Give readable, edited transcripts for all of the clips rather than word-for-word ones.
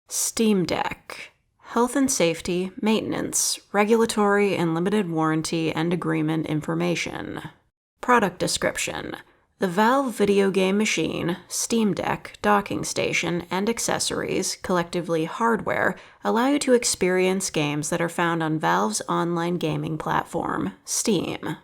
Steam Deck. Health and safety, maintenance, regulatory and limited warranty and agreement information. Product description. The Valve video game machine, Steam Deck, docking station, and accessories, collectively hardware, allow you to experience games that are found on Valve's online gaming platform, Steam.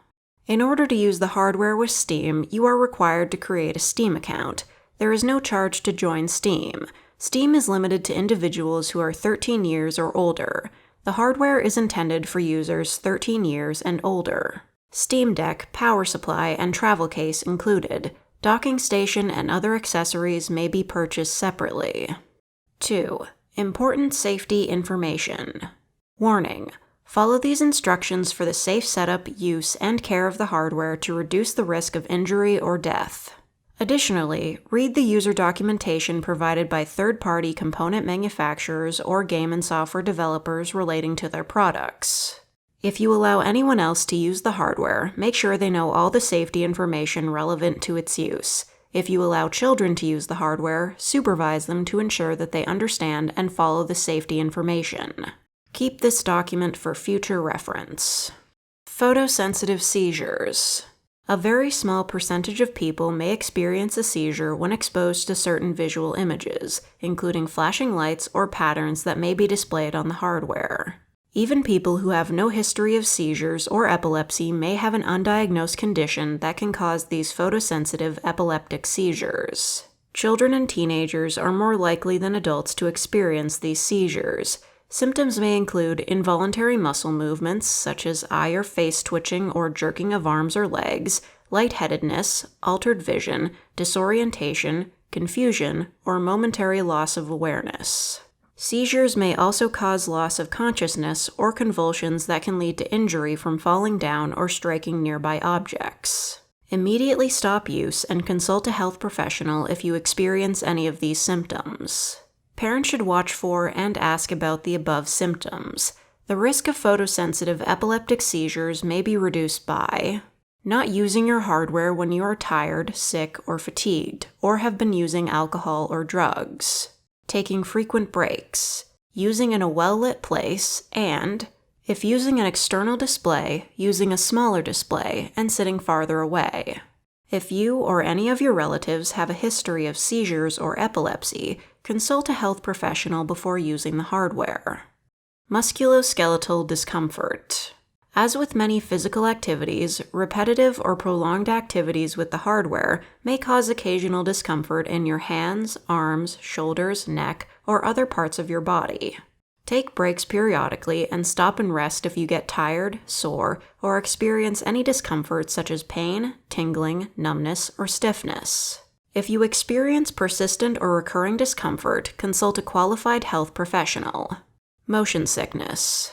In order to use the hardware with Steam, you are required to create a Steam account. There is no charge to join Steam. Steam is limited to individuals who are 13 years or older. The hardware is intended for users 13 years and older. Steam Deck, power supply, and travel case included. Docking station and other accessories may be purchased separately. 2. Important safety information. Warning. Follow these instructions for the safe setup, use, and care of the hardware to reduce the risk of injury or death. Additionally, read the user documentation provided by third-party component manufacturers or game and software developers relating to their products. If you allow anyone else to use the hardware, make sure they know all the safety information relevant to its use. If you allow children to use the hardware, supervise them to ensure that they understand and follow the safety information. Keep this document for future reference. Photosensitive seizures. A very small percentage of people may experience a seizure when exposed to certain visual images, including flashing lights or patterns that may be displayed on the hardware. Even people who have no history of seizures or epilepsy may have an undiagnosed condition that can cause these photosensitive epileptic seizures. Children and teenagers are more likely than adults to experience these seizures. Symptoms may include involuntary muscle movements, such as eye or face twitching or jerking of arms or legs, lightheadedness, altered vision, disorientation, confusion, or momentary loss of awareness. Seizures may also cause loss of consciousness or convulsions that can lead to injury from falling down or striking nearby objects. Immediately stop use and consult a health professional if you experience any of these symptoms. Parents should watch for and ask about the above symptoms. The risk of photosensitive epileptic seizures may be reduced by not using your hardware when you are tired, sick, or fatigued, or have been using alcohol or drugs, taking frequent breaks, using in a well-lit place, and, if using an external display, using a smaller display and sitting farther away. If you or any of your relatives have a history of seizures or epilepsy, consult a health professional before using the hardware. Musculoskeletal discomfort. As with many physical activities, repetitive or prolonged activities with the hardware may cause occasional discomfort in your hands, arms, shoulders, neck, or other parts of your body. Take breaks periodically and stop and rest if you get tired, sore, or experience any discomfort such as pain, tingling, numbness, or stiffness. If you experience persistent or recurring discomfort, consult a qualified health professional. Motion sickness.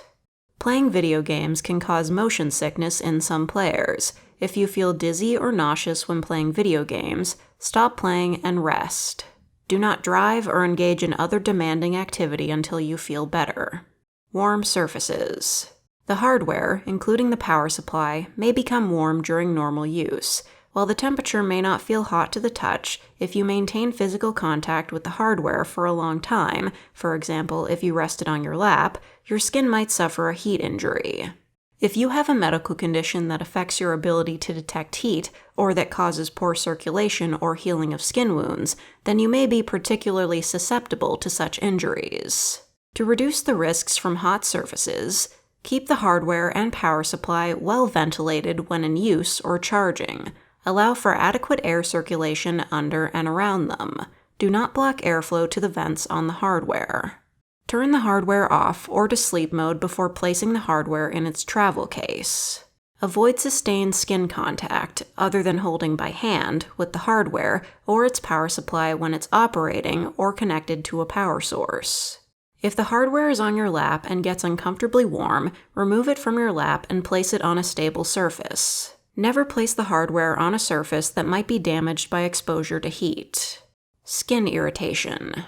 Playing video games can cause motion sickness in some players. If you feel dizzy or nauseous when playing video games, stop playing and rest. Do not drive or engage in other demanding activity until you feel better. Warm surfaces. The hardware, including the power supply, may become warm during normal use. While the temperature may not feel hot to the touch, if you maintain physical contact with the hardware for a long time, for example, if you rested on your lap, your skin might suffer a heat injury. If you have a medical condition that affects your ability to detect heat, or that causes poor circulation or healing of skin wounds, then you may be particularly susceptible to such injuries. To reduce the risks from hot surfaces, keep the hardware and power supply well ventilated when in use or charging. Allow for adequate air circulation under and around them. Do not block airflow to the vents on the hardware. Turn the hardware off or to sleep mode before placing the hardware in its travel case. Avoid sustained skin contact, other than holding by hand, with the hardware or its power supply when it's operating or connected to a power source. If the hardware is on your lap and gets uncomfortably warm, remove it from your lap and place it on a stable surface. Never place the hardware on a surface that might be damaged by exposure to heat. Skin irritation.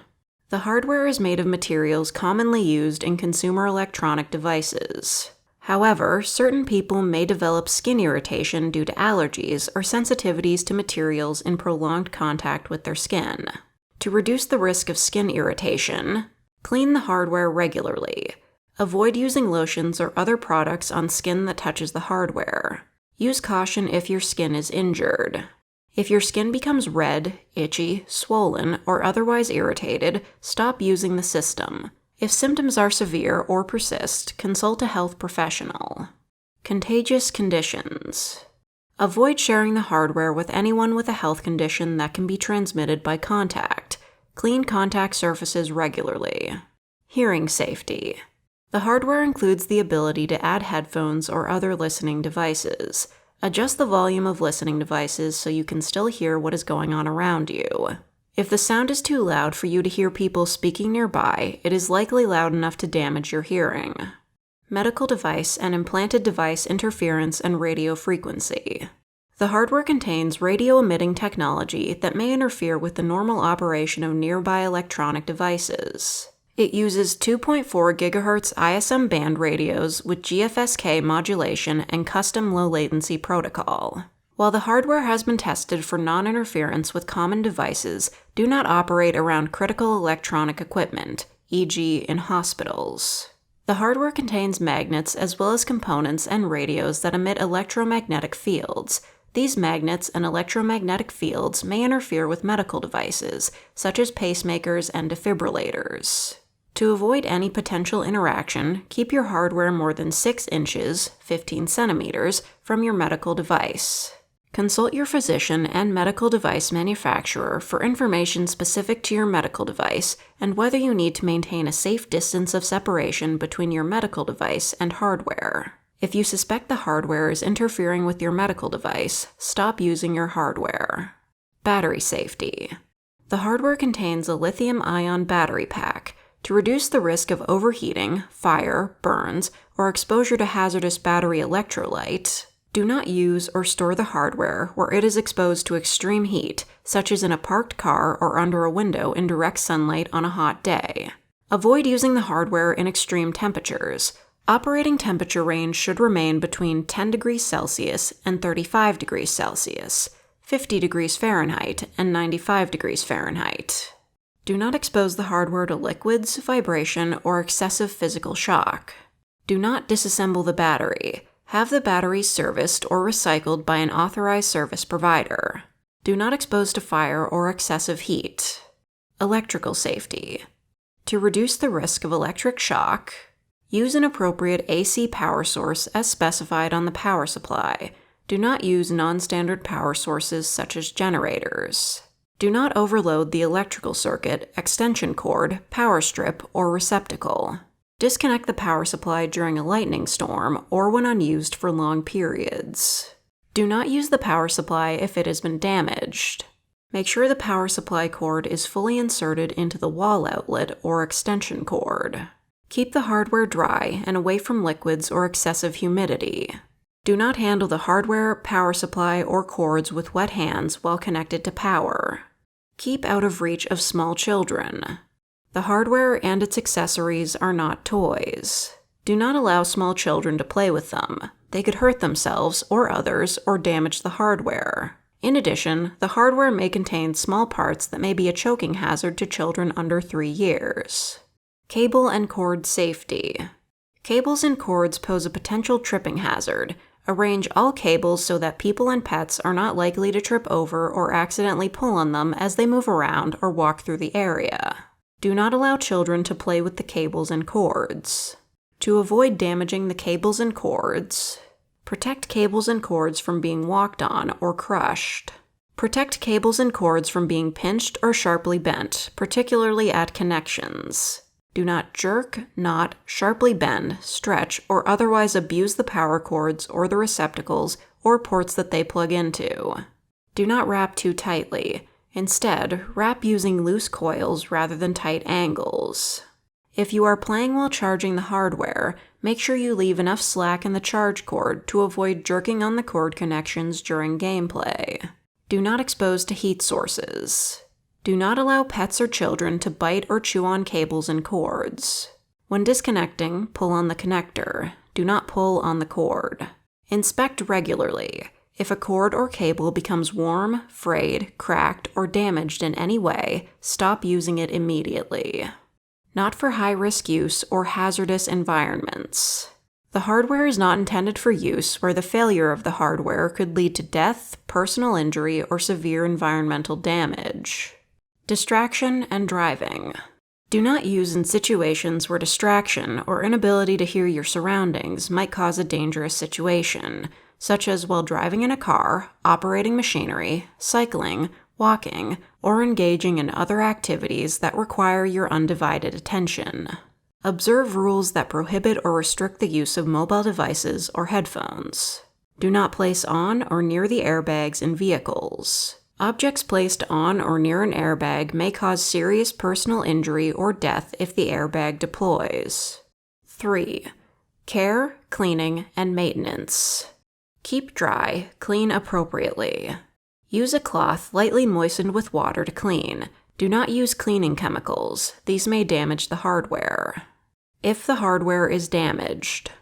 The hardware is made of materials commonly used in consumer electronic devices. However, certain people may develop skin irritation due to allergies or sensitivities to materials in prolonged contact with their skin. To reduce the risk of skin irritation, Clean the hardware regularly. Avoid using lotions or other products on skin that touches the hardware. Use caution if your skin is injured. If your skin becomes red, itchy, swollen, or otherwise irritated, stop using the system. If symptoms are severe or persist, consult a health professional. Contagious conditions. Avoid sharing the hardware with anyone with a health condition that can be transmitted by contact. Clean contact surfaces regularly. Hearing safety. The hardware includes the ability to add headphones or other listening devices. Adjust the volume of listening devices so you can still hear what is going on around you. If the sound is too loud for you to hear people speaking nearby, it is likely loud enough to damage your hearing. Medical device and implanted device interference and radio frequency. The hardware contains radio-emitting technology that may interfere with the normal operation of nearby electronic devices. It uses 2.4 GHz ISM band radios with GFSK modulation and custom low-latency protocol. While the hardware has been tested for non-interference with common devices, do not operate around critical electronic equipment, e.g. in hospitals. The hardware contains magnets as well as components and radios that emit electromagnetic fields. These magnets and electromagnetic fields may interfere with medical devices, such as pacemakers and defibrillators. To avoid any potential interaction, keep your hardware more than 6 inches, 15 centimeters, from your medical device. Consult your physician and medical device manufacturer for information specific to your medical device and whether you need to maintain a safe distance of separation between your medical device and hardware. If you suspect the hardware is interfering with your medical device, stop using your hardware. Battery safety. The hardware contains a lithium-ion battery pack. To reduce the risk of overheating, fire, burns, or exposure to hazardous battery electrolyte, do not use or store the hardware where it is exposed to extreme heat, such as in a parked car or under a window in direct sunlight on a hot day. Avoid using the hardware in extreme temperatures. Operating temperature range should remain between 10 degrees Celsius and 35 degrees Celsius, 50 degrees Fahrenheit and 95 degrees Fahrenheit. Do not expose the hardware to liquids, vibration, or excessive physical shock. Do not disassemble the battery. Have the batteries serviced or recycled by an authorized service provider. Do not expose to fire or excessive heat. Electrical safety. To reduce the risk of electric shock, use an appropriate AC power source as specified on the power supply. Do not use non-standard power sources such as generators. Do not overload the electrical circuit, extension cord, power strip, or receptacle. Disconnect the power supply during a lightning storm or when unused for long periods. Do not use the power supply if it has been damaged. Make sure the power supply cord is fully inserted into the wall outlet or extension cord. Keep the hardware dry and away from liquids or excessive humidity. Do not handle the hardware, power supply, or cords with wet hands while connected to power. Keep out of reach of small children. The hardware and its accessories are not toys. Do not allow small children to play with them. They could hurt themselves or others or damage the hardware. In addition, the hardware may contain small parts that may be a choking hazard to children under 3 years. Cable and cord safety. Cables and cords pose a potential tripping hazard. Arrange all cables so that people and pets are not likely to trip over or accidentally pull on them as they move around or walk through the area. Do not allow children to play with the cables and cords. To avoid damaging the cables and cords, protect cables and cords from being walked on or crushed. Protect cables and cords from being pinched or sharply bent, particularly at connections. Do not jerk, knot, sharply bend, stretch, or otherwise abuse the power cords or the receptacles or ports that they plug into. Do not wrap too tightly. Instead, wrap using loose coils rather than tight angles. If you are playing while charging the hardware, make sure you leave enough slack in the charge cord to avoid jerking on the cord connections during gameplay. Do not expose to heat sources. Do not allow pets or children to bite or chew on cables and cords. When disconnecting, pull on the connector. Do not pull on the cord. Inspect regularly. If a cord or cable becomes warm, frayed, cracked, or damaged in any way, stop using it immediately. not for high-risk use or hazardous environments. The hardware is not intended for use where the failure of the hardware could lead to death, personal injury, or severe environmental damage. Distraction and driving. Do not use in situations where distraction or inability to hear your surroundings might cause a dangerous situation, such as while driving in a car, operating machinery, cycling, walking, or engaging in other activities that require your undivided attention. Observe rules that prohibit or restrict the use of mobile devices or headphones. Do not place on or near the airbags in vehicles. Objects placed on or near an airbag may cause serious personal injury or death if the airbag deploys. 3. Care, cleaning, and maintenance. Keep dry, clean appropriately. Use a cloth lightly moistened with water to clean. Do not use cleaning chemicals. These may damage the hardware. If the hardware is damaged.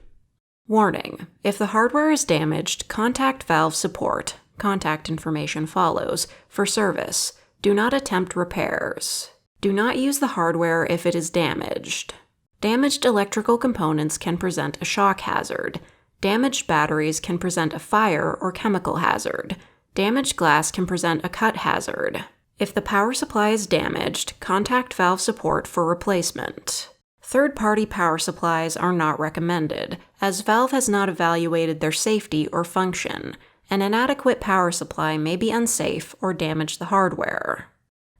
Warning: if the hardware is damaged, contact valve support, contact information follows, for service. Do not attempt repairs. Do not use the hardware if it is damaged. Damaged electrical components can present a shock hazard. Damaged batteries can present a fire or chemical hazard. Damaged glass can present a cut hazard. If the power supply is damaged, contact valve support for replacement. Third-party power supplies are not recommended, as Valve has not evaluated their safety or function. An inadequate power supply may be unsafe or damage the hardware.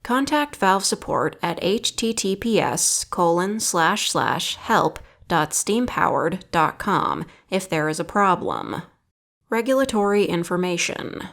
Contact Valve support at https://help.steampowered.com if there is a problem. Regulatory information.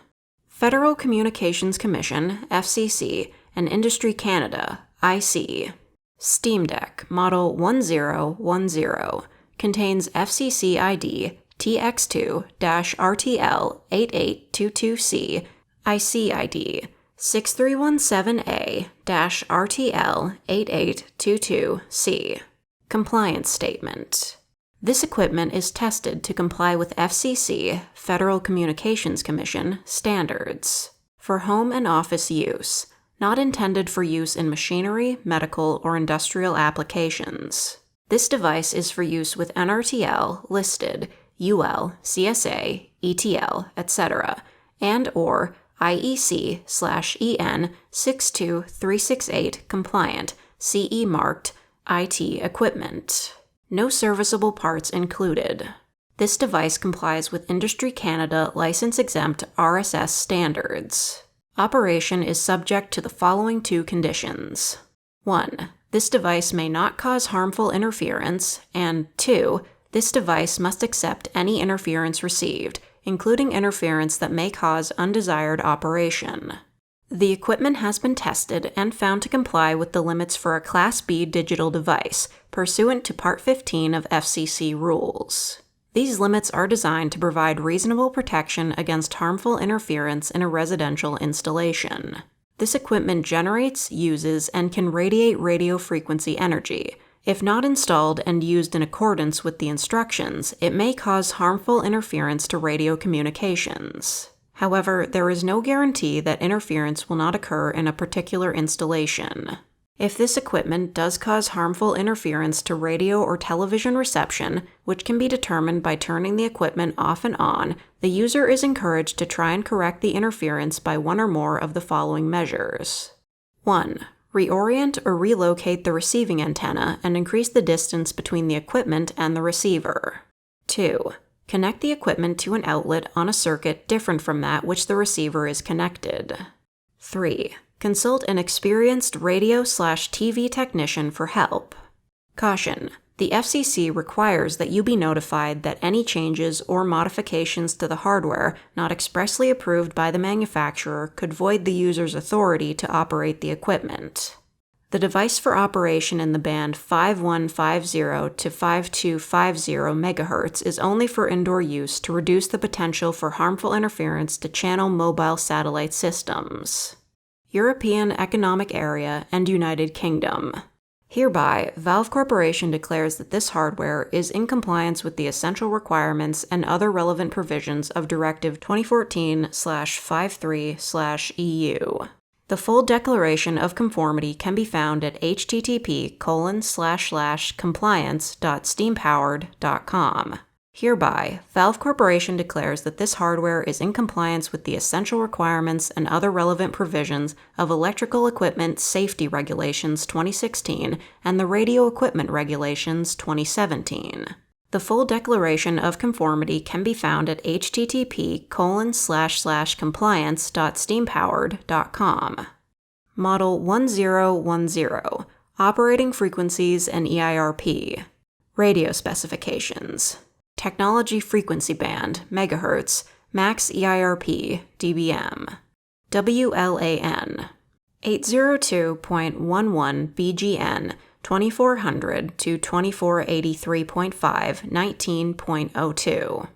Federal Communications Commission, FCC, and Industry Canada, IC. Steam Deck Model 1010 contains FCC ID TX2-RTL8822C, IC ID 6317A-RTL8822C. Compliance Statement. This equipment is tested to comply with FCC, Federal Communications Commission, standards for home and office use, not intended for use in machinery, medical, or industrial applications. This device is for use with NRTL listed, UL, CSA, ETL, etc., and or IEC/EN 62368 compliant, CE marked, IT equipment. No serviceable parts included. This device complies with Industry Canada license-exempt RSS standards. Operation is subject to the following 2 conditions. 1. This device may not cause harmful interference, and 2. This device must accept any interference received, including interference that may cause undesired operation. The equipment has been tested and found to comply with the limits for a Class B digital device, pursuant to Part 15 of FCC rules. These limits are designed to provide reasonable protection against harmful interference in a residential installation. This equipment generates, uses, and can radiate radio frequency energy. If not installed and used in accordance with the instructions, it may cause harmful interference to radio communications. However, there is no guarantee that interference will not occur in a particular installation. If this equipment does cause harmful interference to radio or television reception, which can be determined by turning the equipment off and on, the user is encouraged to try and correct the interference by one or more of the following measures. 1. Reorient or relocate the receiving antenna and increase the distance between the equipment and the receiver. 2. Connect the equipment to an outlet on a circuit different from that which the receiver is connected. 3. Consult an experienced radio/TV technician for help. Caution: the FCC requires that you be notified that any changes or modifications to the hardware not expressly approved by the manufacturer could void the user's authority to operate the equipment. The device for operation in the band 5150 to 5250 MHz is only for indoor use to reduce the potential for harmful interference to channel mobile satellite systems. European Economic Area and United Kingdom. Hereby, Valve Corporation declares that this hardware is in compliance with the essential requirements and other relevant provisions of Directive 2014/53/EU. The full declaration of conformity can be found at http://compliance.steampowered.com. Hereby, Valve Corporation declares that this hardware is in compliance with the essential requirements and other relevant provisions of Electrical Equipment Safety Regulations 2016 and the Radio Equipment Regulations 2017. The full declaration of conformity can be found at http://compliance.steampowered.com. Model 1010, Operating Frequencies and EIRP. Radio Specifications. Technology Frequency Band, MHz, Max EIRP, dBm. WLAN. 802.11 BGN, 2400 to 2483.5, 19.02.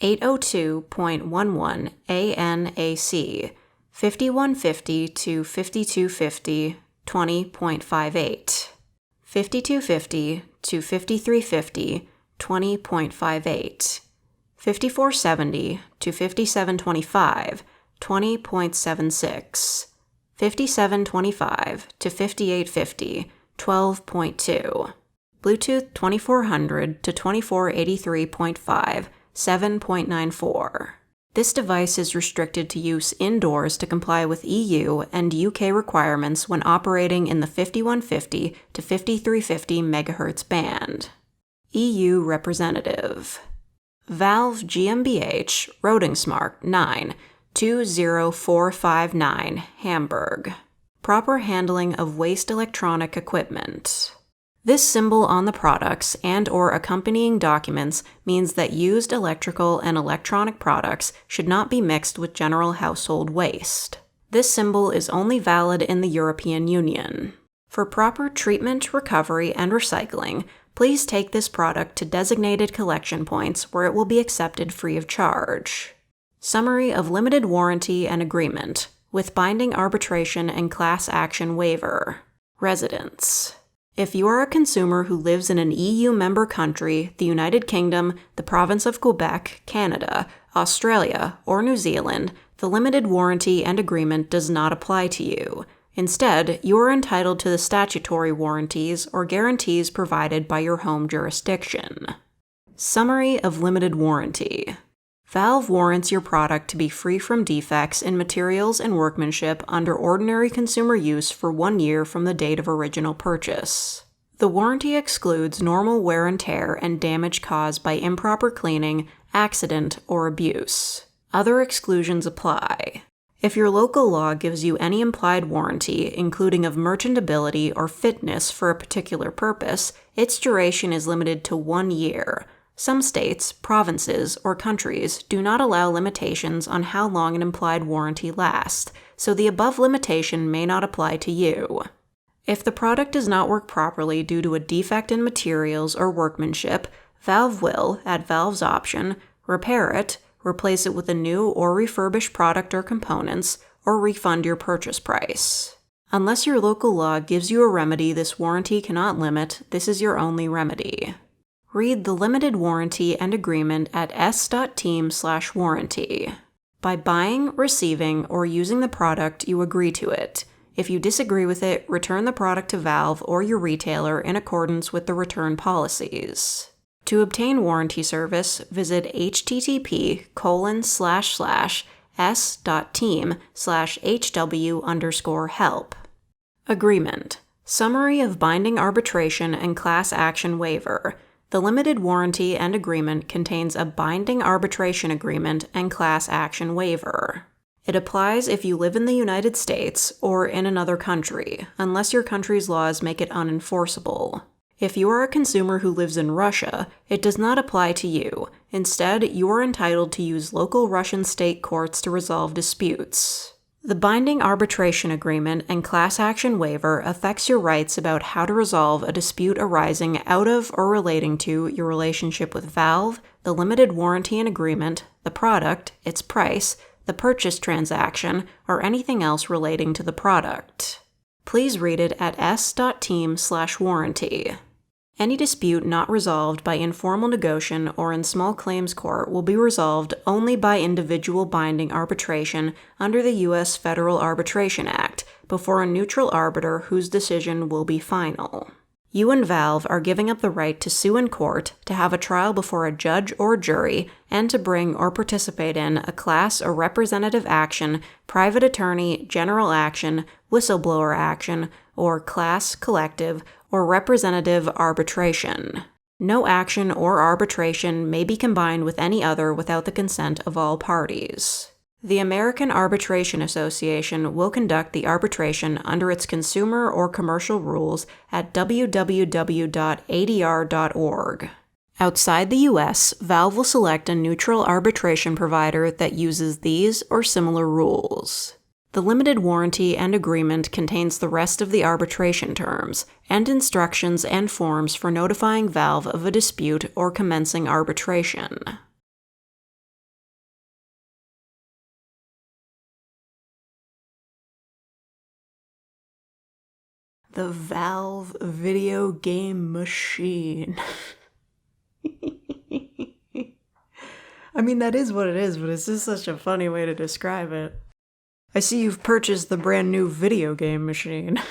802.11 ANAC, 5150 to 5250, 20.58. 5250 to 5350, 20.58. 5470 to 5725, 20.76. 5725 to 5850, 12.2. Bluetooth 2400 to 2483.5, 7.94. This device is restricted to use indoors to comply with EU and UK requirements when operating in the 5150 to 5350 MHz band. EU Representative. Valve GmbH Rodingsmark 9, 20459, Hamburg. Proper handling of waste electronic equipment. This symbol on the products and/or accompanying documents means that used electrical and electronic products should not be mixed with general household waste. This symbol is only valid in the European Union. For proper treatment, recovery, and recycling, please take this product to designated collection points where it will be accepted free of charge. Summary of limited warranty and agreement, with binding arbitration and class action waiver. Residence. If you are a consumer who lives in an EU member country, the United Kingdom, the province of Quebec, Canada, Australia, or New Zealand, the limited warranty and agreement does not apply to you. Instead, you are entitled to the statutory warranties or guarantees provided by your home jurisdiction. Summary of limited warranty. Valve warrants your product to be free from defects in materials and workmanship under ordinary consumer use for 1 year from the date of original purchase. The warranty excludes normal wear and tear and damage caused by improper cleaning, accident, or abuse. Other exclusions apply. If your local law gives you any implied warranty, including of merchantability or fitness for a particular purpose, its duration is limited to 1 year. Some states, provinces, or countries do not allow limitations on how long an implied warranty lasts, so the above limitation may not apply to you. If the product does not work properly due to a defect in materials or workmanship, Valve will, at Valve's option, repair it, replace it with a new or refurbished product or components, or refund your purchase price. Unless your local law gives you a remedy this warranty cannot limit, this is your only remedy. Read the limited warranty and agreement at s.team/warranty. By buying, receiving, or using the product, you agree to it. If you disagree with it, return the product to Valve or your retailer in accordance with the return policies. To obtain warranty service, visit http://s.team/hw_help. Agreement. Summary of binding arbitration and class action waiver. The limited warranty and agreement contains a binding arbitration agreement and class action waiver. It applies if you live in the United States or in another country, unless your country's laws make it unenforceable. If you are a consumer who lives in Russia, it does not apply to you. Instead, you are entitled to use local Russian state courts to resolve disputes. The binding arbitration agreement and class action waiver affects your rights about how to resolve a dispute arising out of or relating to your relationship with Valve, the limited warranty and agreement, the product, its price, the purchase transaction, or anything else relating to the product. Please read it at s.team/warranty. Any dispute not resolved by informal negotiation or in small claims court will be resolved only by individual binding arbitration under the U.S. Federal Arbitration Act before a neutral arbiter whose decision will be final. You and Valve are giving up the right to sue in court, to have a trial before a judge or jury, and to bring or participate in a class or representative action, private attorney, general action, whistleblower action, or class, collective, or representative arbitration. No action or arbitration may be combined with any other without the consent of all parties. The American Arbitration Association will conduct the arbitration under its consumer or commercial rules at www.adr.org. Outside the U.S., Valve will select a neutral arbitration provider that uses these or similar rules. The limited warranty and agreement contains the rest of the arbitration terms, and instructions and forms for notifying Valve of a dispute or commencing arbitration. The Valve video game machine. I mean, that is what it is, but it's just such a funny way to describe it. I see you've purchased the brand new video game machine.